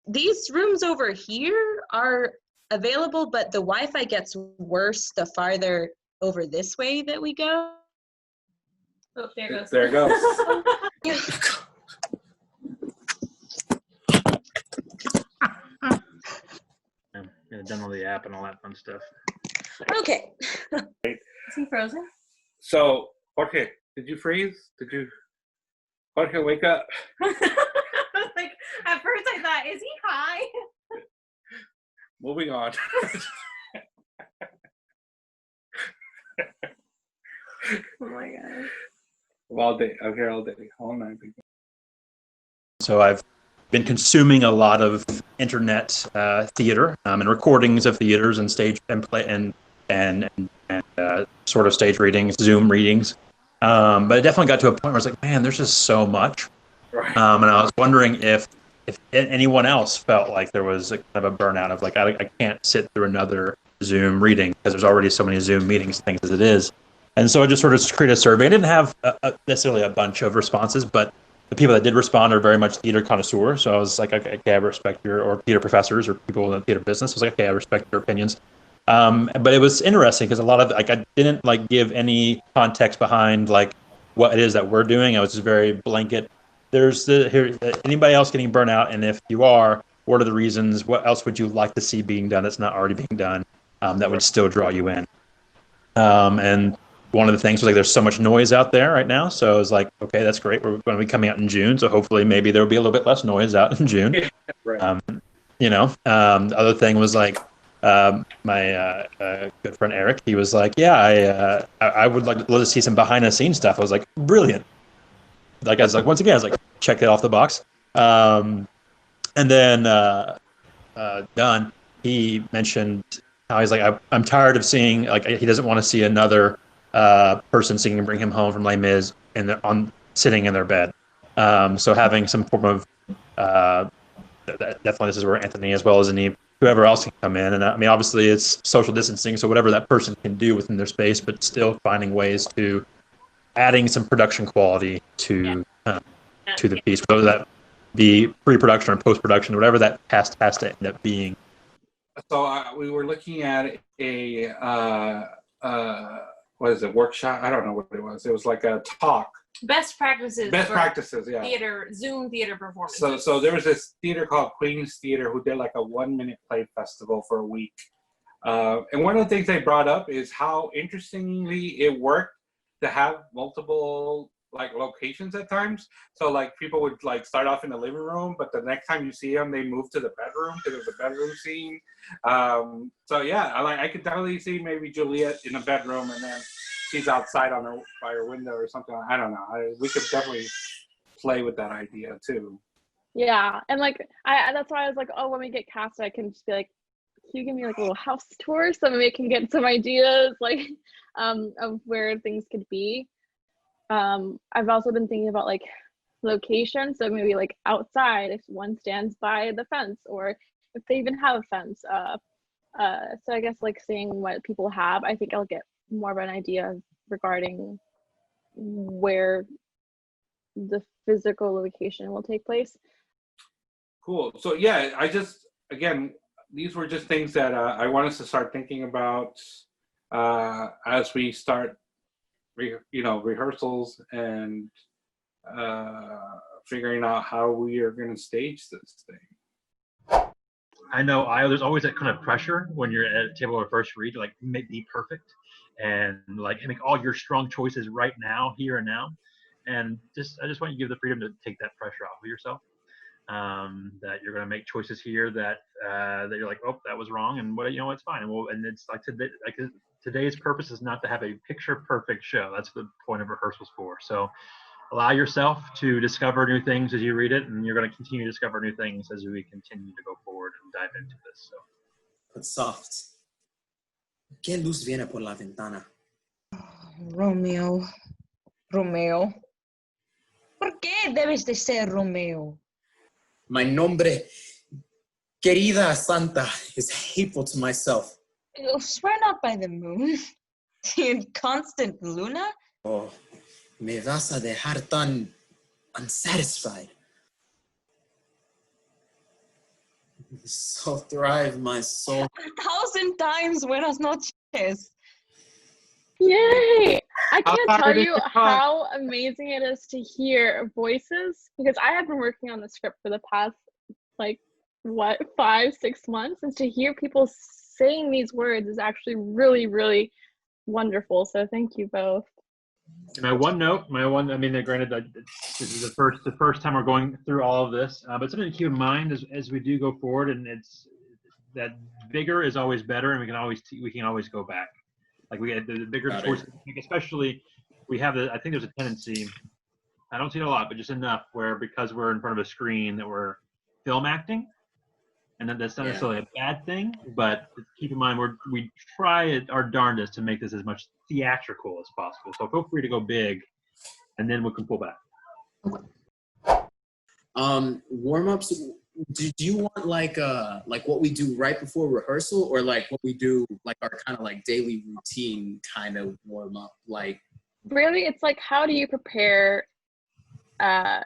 these rooms over here are available, but the Wi-Fi gets worse the farther over this way that we go. Oh, there it goes. There it goes. Yeah, download the app and all that fun stuff. Okay. Is he frozen? So, Jorge, did you freeze? Jorge, wake up. Like, at first I thought, is he high? Moving on. Oh my god. All day. I'm here all day. All night. So I've been consuming a lot of internet theater and recordings of theaters and stage and play and sort of stage readings, Zoom readings. But it definitely got to a point where I was like, man, there's just so much. Right. And I was wondering if anyone else felt like there was a kind of a burnout of like, I can't sit through another Zoom reading because there's already so many Zoom meetings and things as it is. And so I just sort of created a survey. I didn't have necessarily a bunch of responses, but the people that did respond are very much theater connoisseurs. So I was like, okay, I respect or theater professors or people in the theater business. I was like, okay, I respect your opinions. But it was interesting because a lot of I didn't like give any context behind like what it is that we're doing. I was just very blanket. There's anybody else getting burnt out, and if you are, what are the reasons? What else would you like to see being done that's not already being done that would still draw you in? And one of the things was like there's so much noise out there right now. So I was like, okay, that's great. We're going to be coming out in June, so hopefully maybe there will be a little bit less noise out in June. Right. The other thing was like my good friend Eric. He was like, yeah, I would like to see some behind the scenes stuff. I was like, brilliant. Like I was like, once again, I was like, check it off the box. And then Don, he mentioned how he's like, I'm tired of seeing like he doesn't want to see another person singing "Bring Him Home" from Les Mis sitting in their bed. So having some form of definitely this is where Anthony as well as whoever else can come in. And I mean, obviously it's social distancing, so whatever that person can do within their space, but still finding ways to adding some production quality to the piece, whether that be pre-production or post-production, whatever that has to end up being. So we were looking at a what is it, workshop? I don't know what it was. It was like a talk. Best practices. Yeah. Theater, Zoom theater performance. So there was this theater called Queen's Theater who did like a 1-minute play festival for a week. And one of the things they brought up is how interestingly it worked to have multiple like locations at times. So like people would like start off in the living room, but the next time you see them, they move to the bedroom because it was a bedroom scene. So yeah, I could definitely see maybe Juliet in a bedroom and then she's outside by her window or something. I don't know. We could definitely play with that idea too. Yeah, and like that's why I was like, oh, when we get cast, I can just be like, can you give me like a little house tour so maybe I can get some ideas like of where things could be. I've also been thinking about like location, so maybe like outside if one stands by the fence or if they even have a fence. So I guess like seeing what people have, I think I'll get more of an idea regarding where the physical location will take place. Cool. So yeah, again, these were just things that I want us to start thinking about as we start rehearsals and figuring out how we are going to stage this thing. I know there's always that kind of pressure when you're at a table or first read to like be perfect and like make all your strong choices right now, here and now. And I just want you to give the freedom to take that pressure off of yourself. That you're going to make choices here that you're like, oh, that was wrong, and it's fine. And it's like today's purpose is not to have a picture perfect show. That's the point of rehearsals for. So allow yourself to discover new things as you read it, and you're going to continue to discover new things as we continue to go forward and dive into this. So. But soft. ¿Qué luz viene por la ventana? Romeo. ¿Por qué debes de ser Romeo? My nombre, querida Santa, is hateful to myself. You'll swear not by the moon, the inconstant Luna. Oh, me vas a dejar tan unsatisfied. So thrive, my soul. 1,000 times buenas noches. Yay! I can't tell tired is you the clock? how amazing it is to hear voices, because I have been working on the script for the past, like, 5-6 months, and to hear people saying these words is actually really, really wonderful. So thank you both. My one note, I mean, granted, this is the first time we're going through all of this, but something to keep in mind as we do go forward, and it's that bigger is always better, and we can always go back. Like we get the bigger Got it. choices, especially I think there's a tendency, I don't see it a lot, but just enough where because we're in front of a screen that we're film acting, and that's not necessarily a bad thing, but keep in mind we try our darndest to make this as much theatrical as possible. So feel free to go big, and then we can pull back. Warm-ups, do you want like what we do right before rehearsal, or like what we do like our kind of like daily routine kind of warm-up? Like, Really, it's like, how do you prepare for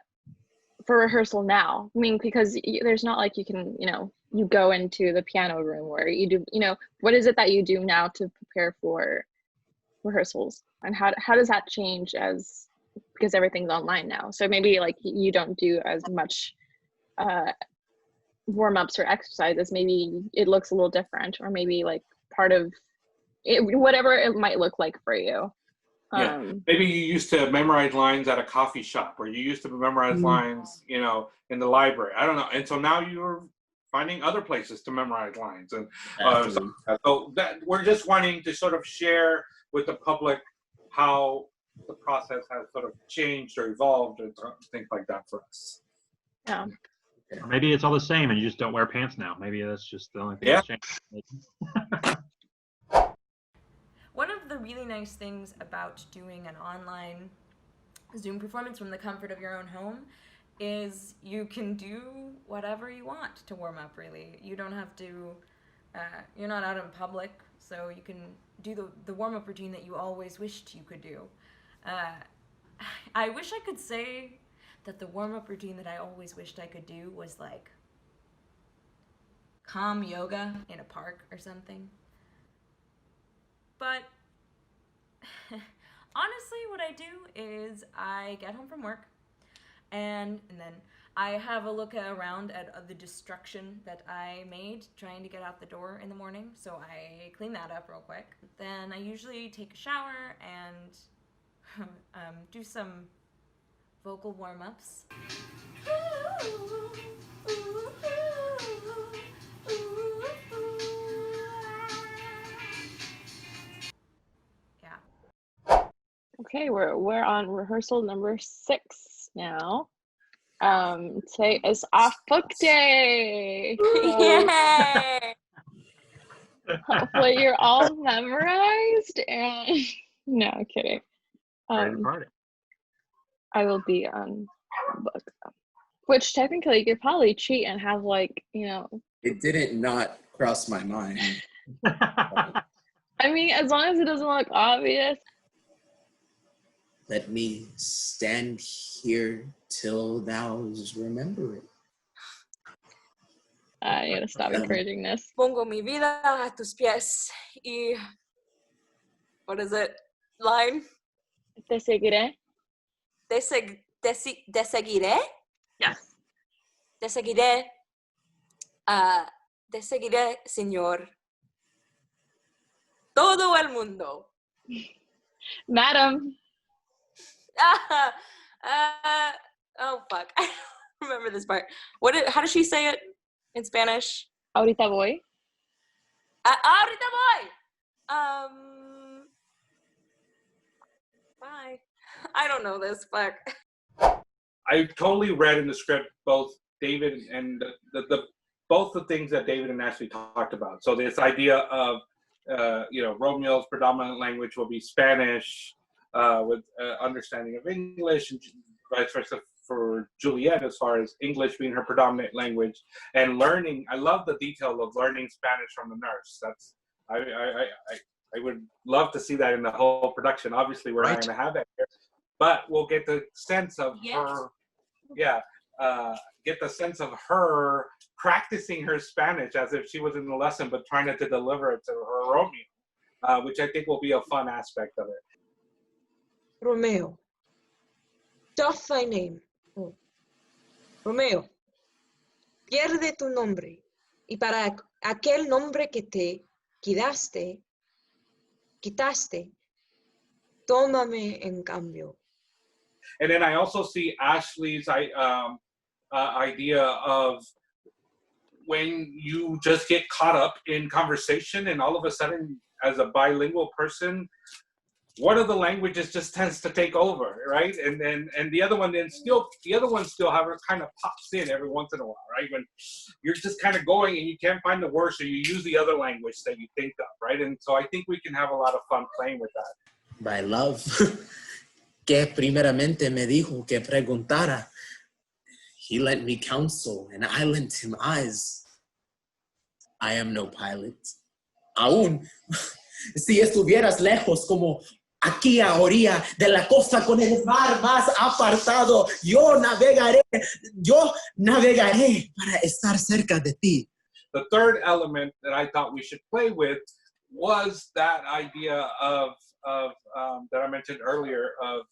rehearsal now? I mean, because there's not like you can, you go into the piano room where you do, what is it that you do now to prepare for rehearsals? And how does that change because everything's online now? So maybe like you don't do as much warm-ups or exercises. Maybe it looks a little different, or maybe like part of it, whatever it might look like for you. Yeah, maybe you used to memorize lines at a coffee shop, or you used to memorize lines, in the library. I don't know. And so now you're finding other places to memorize lines. And so that we're just wanting to sort of share with the public how the process has sort of changed or evolved and things like that for us. Yeah. Or maybe it's all the same and you just don't wear pants now. Maybe that's just the only thing that's changed. One of the really nice things about doing an online Zoom performance from the comfort of your own home is you can do whatever you want to warm up, really. You don't have to, you're not out in public, so you can do the warm-up routine that you always wished you could do. I wish I could say that the warm-up routine that I always wished I could do was like calm yoga in a park or something. But honestly, what I do is I get home from work and then I have a look around at the destruction that I made trying to get out the door in the morning. So I clean that up real quick. Then I usually take a shower and do some vocal warm-ups. Okay, we're on rehearsal number 6 now. Today is our book day. So Yay! hopefully you're all memorized and no kidding. Party. I will be on book, which technically you could probably cheat and have like, it didn't not cross my mind. I mean, as long as it doesn't look obvious. Let me stand here till thou remember it. I gotta stop encouraging this. Pongo mi vida a tus pies y what is it? Line? Te seguiré. Te seguiré? Yes. Te seguiré. Te seguiré, Señor. Todo el mundo. Madam. Oh fuck! I don't remember this part. How does she say it in Spanish? Ahorita voy. Ahorita voy. Bye. I don't know this. Fuck. I totally read in the script both David and both the things that David and Ashley talked about. So this idea of Romeo's predominant language will be Spanish. With understanding of English, and vice versa for Juliet, as far as English being her predominant language, and learning. I love the detail of learning Spanish from the nurse. That's I would love to see that in the whole production. Obviously, we're not going to have that here, but we'll get the sense of her. Yeah, get the sense of her practicing her Spanish as if she was in the lesson, but trying to deliver it to her Romeo, which I think will be a fun aspect of it. Romeo. Tough my name. Oh. Romeo. Pierde tu nombre. Y para aquel nombre que te quitaste, tómame en cambio. And then I also see Ashley's idea of when you just get caught up in conversation and all of a sudden, as a bilingual person, one of the languages just tends to take over, right? And the other one still however kind of pops in every once in a while, right? When you're just kind of going and you can't find the word, so you use the other language that you think of, right? And so I think we can have a lot of fun playing with that. By love, que primeramente me dijo que preguntara. He lent me counsel and I lent him eyes. I am no pilot. Aún, si estuvieras lejos como aquí a orilla de la costa con el mar más apartado, yo navegaré para estar cerca de ti. The third element that I thought we should play with was that idea of that I mentioned earlier, of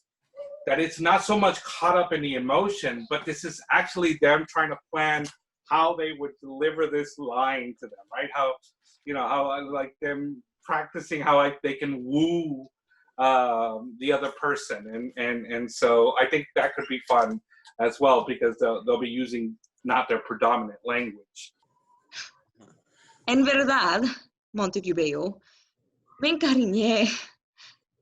that it's not so much caught up in the emotion, but this is actually them trying to plan how they would deliver this line to them, right? How I like them practicing how they can woo the other person, and so I think that could be fun as well, because they'll be using not their predominant language. En verdad, Montecubeo, me encariñé.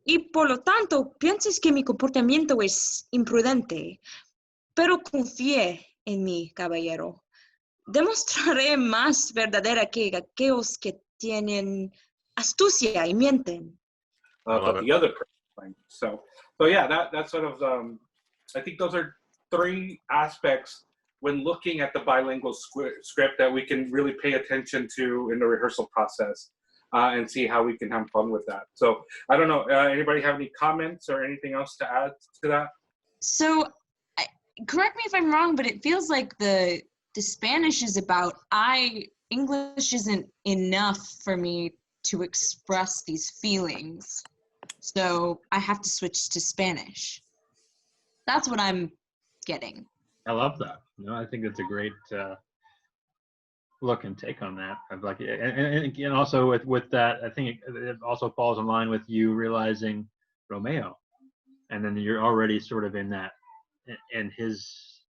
Y por lo tanto, piensas que mi comportamiento es imprudente. Pero confié en mi caballero. Demostraré más verdadera que aquellos que tienen astucia y mienten. But the other language. So yeah, that's sort of, I think those are three aspects when looking at the bilingual script that we can really pay attention to in the rehearsal process, and see how we can have fun with that. So I don't know, anybody have any comments or anything else to add to that? So, correct me if I'm wrong, but it feels like the Spanish is about English isn't enough for me to express these feelings. So I have to switch to Spanish. That's what I'm getting. I love that. I think it's a great look and take on that. I'd like, and also with that, I think it also falls in line with you realizing Romeo, and then you're already sort of in that, in his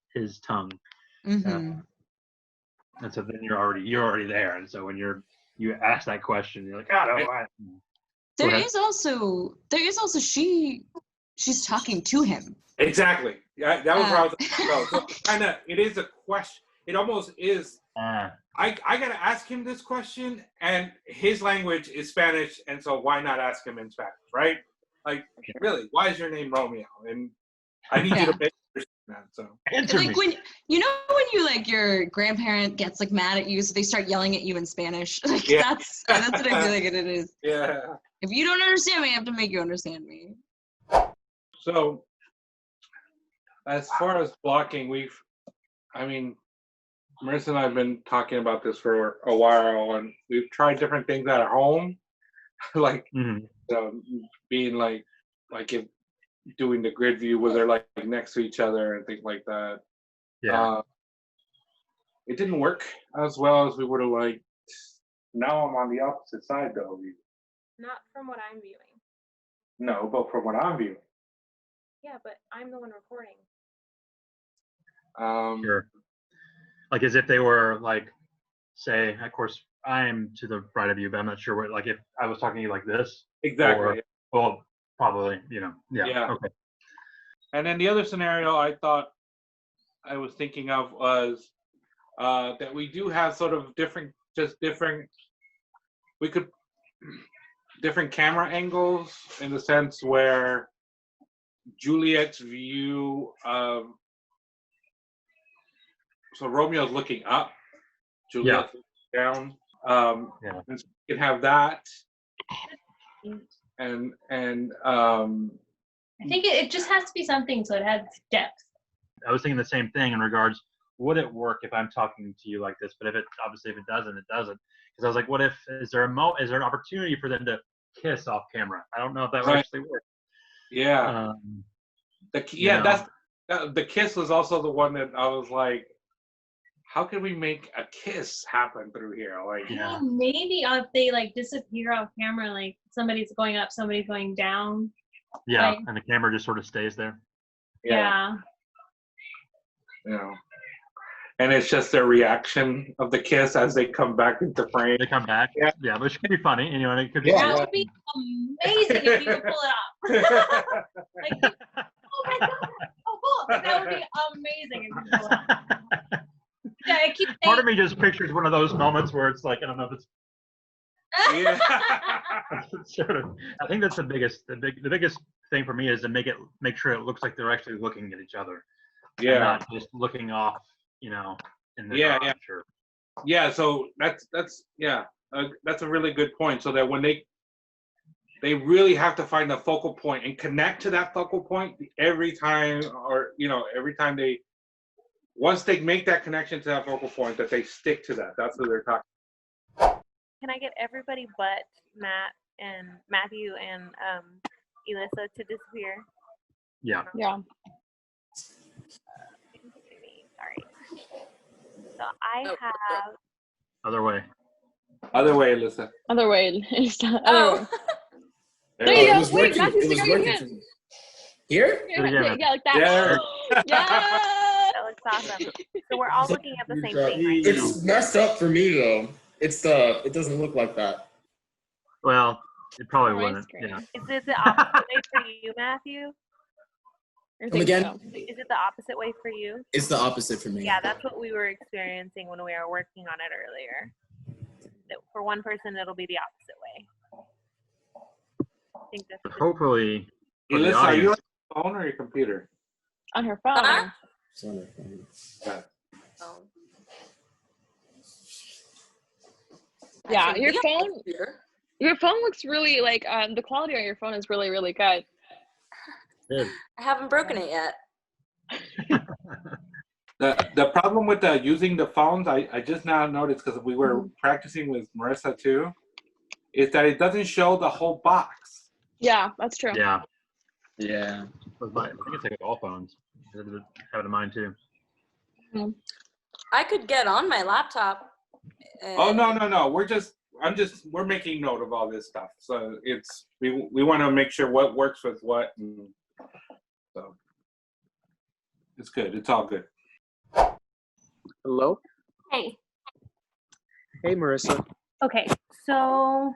tongue, Mm-hmm. and so then you're already there, and so when you ask that question, you're like, oh, no, There is also she's talking to him. Exactly. Yeah, that was where I was. So kind of, it is a question. It almost is. I gotta ask him this question, and his language is Spanish, and so why not ask him in Spanish, right? Like, really, why is your name Romeo? And I need you to make that. So like when you like your grandparent gets like mad at you, so they start yelling at you in Spanish. Like that's what I feel like it is. Yeah. If you don't understand me, I have to make you understand me. So as far as blocking, Marissa and I have been talking about this for a while, and we've tried different things at home, like being like if doing the grid view where they're like next to each other and things like that. Yeah. It didn't work as well as we would have liked. Now I'm on the opposite side though. Not from what I'm viewing. No, but from what I'm viewing. Yeah, but I'm the one recording. Sure. Like as if they were like, say, of course, I'm to the right of you, but I'm not sure what. Like if I was talking to you like this. Exactly. Well, probably, Yeah. Okay. And then the other scenario I thought I was thinking of was that we do have sort of different camera angles, in the sense where Juliet's view of, so Romeo's looking up, Juliet's looking down. And so you can have that. And I think it just has to be something so it has depth. I was thinking the same thing in regards, would it work if I'm talking to you like this? But if it doesn't, it doesn't. Because I was like, what if, is there an opportunity for them to kiss off camera? I don't know if that would actually work. Yeah. The kiss was also the one that I was like, how can we make a kiss happen through here? Like, yeah, maybe if they like disappear off camera, like somebody's going up, somebody's going down. Yeah, like, and the camera just sort of stays there. Yeah. And it's just their reaction of the kiss as they come back into frame. They come back. Yeah, which could be funny. You know, and it could be. That would be amazing if you could pull it off. Like, oh my god! Oh, cool! That would be amazing if you could pull it off. Yeah, I keep saying, Part of me just pictures one of those moments where it's like, I don't know if it's. Yeah. Sort of. I think that's the biggest thing for me is to make sure it looks like they're actually looking at each other. Yeah. And not just looking off, you know, in the Yeah. Sure. Yeah. So that's a really good point. So that when they really have to find a focal point and connect to that focal point every time, or once they make that connection to that focal point, that they stick to that. That's what they're talking. Can I get everybody but Matthew and Elissa to disappear? Yeah. Yeah. Sorry. So I have. Other way. Other way, Alyssa. Other way. Oh. Way. There you It go. was Wait, working. Matthew's It was figuring it working out. for me. Here? Yeah, like that. Yeah. Yeah. That looks awesome. So we're all looking at the same thing, right? It's messed up for me though. It doesn't look like that. Well, it probably My wouldn't. screen. Yeah. Is it the opposite way for you, Matthew? Come again? Is it the opposite way for you? It's the opposite for me. Yeah, that's what we were experiencing when we were working on it earlier. That for one person, it'll be the opposite way. I think that's Hopefully, for the Alyssa, are you on audience, your phone or your computer? On her phone. Huh? It's on her phone. Yeah. Oh. Yeah, Actually, your we have phone. a computer. Your phone looks really like the quality on your phone is really, really good. Good. I haven't broken it yet. The problem with using the phones, I just now noticed because we were practicing with Marissa too, is that it doesn't show the whole box. Yeah, that's true. Yeah. Yeah. I think it's like all phones. I have it in mind too. I could get on my laptop. Oh no! We're making note of all this stuff. So we want to make sure what works with what, and so it's good. It's all good. Hello? Hey. Hey, Marissa. Okay, so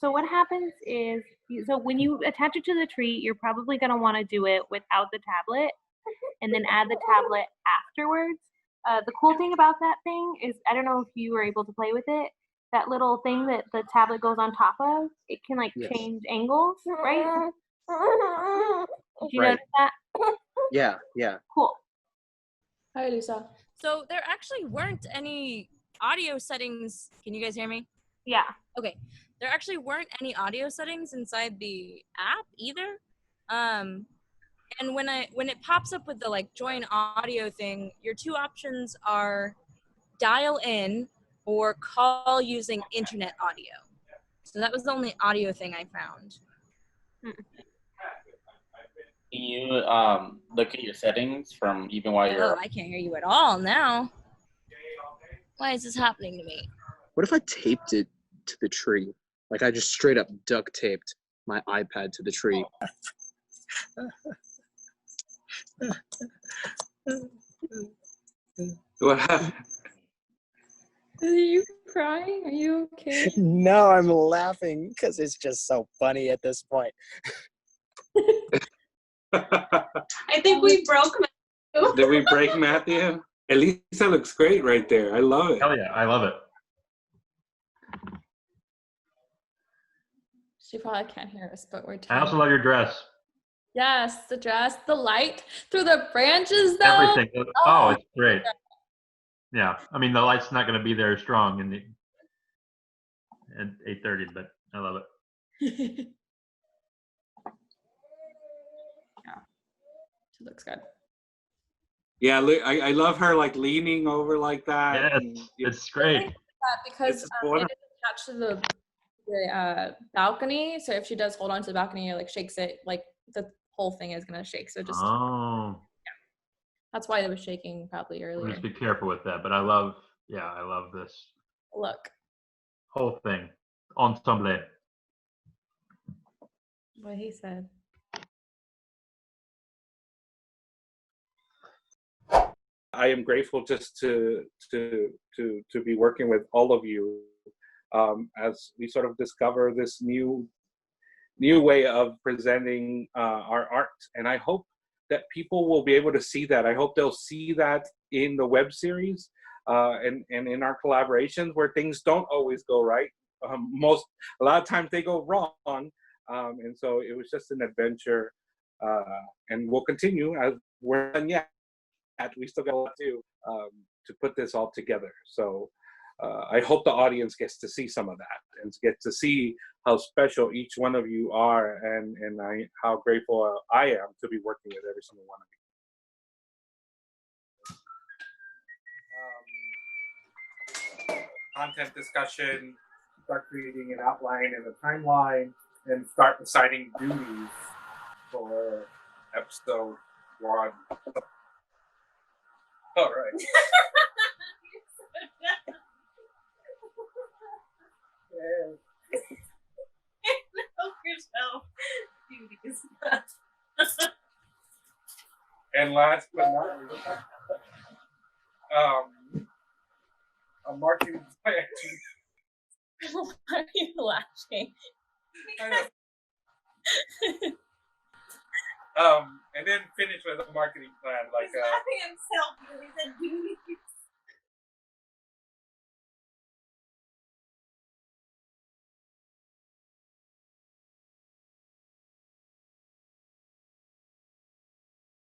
what happens is, so when you attach it to the tree, you're probably going to want to do it without the tablet and then add the tablet afterwards. The cool thing about that thing is, I don't know if you were able to play with it, that little thing that the tablet goes on top of, it can like change angles, right? Did you notice that? Yeah. Cool. Hi, Lisa. So there actually weren't any audio settings. Can you guys hear me? Yeah. Okay. There actually weren't any audio settings inside the app either. And when it pops up with the like join audio thing, your two options are dial in or call using internet audio. So that was the only audio thing I found. Can you look at your settings from even while you're... Oh, I can't hear you at all now. Why is this happening to me? What if I taped it to the tree? Like I just straight up duct taped my iPad to the tree. What happened? Are you crying? Are you okay? No, I'm laughing because it's just so funny at this point. I think we broke Matthew. Did we break Matthew? Elisa looks great right there. I love it. Hell yeah, I love it. She probably can't hear us, but we're I telling also love your dress. Yes, the dress, the light through the branches, though. Everything. Oh, it's great. Yeah, I mean the light's not going to be there strong at 8:30, but I love it. Yeah, she looks good. Yeah, I love her like leaning over like that. Yes, and, it's great. That because It's it is attached to the balcony. So if she does hold on to the balcony or like shakes it, like the whole thing is gonna shake. So just that's why it was shaking probably earlier. Just be careful with that. But I love this Look, whole thing. Ensemble. what he said. I am grateful just to be working with all of you as we sort of discover this new way of presenting our art, and I hope that people will be able to see that. I hope they'll see that in the web series and in our collaborations where things don't always go right. A lot of times they go wrong, and so it was just an adventure, and we'll continue as we're done yet. We still got a lot to put this all together. So I hope the audience gets to see some of that and get to see how special each one of you are, and how grateful I am to be working with every single one of you. Content discussion, start creating an outline and a timeline, and start assigning duties for episode 1. All right. And last but not least, a marketing plan. Why are you laughing? And then finish with a marketing plan, like He's laughing himself because he said duties.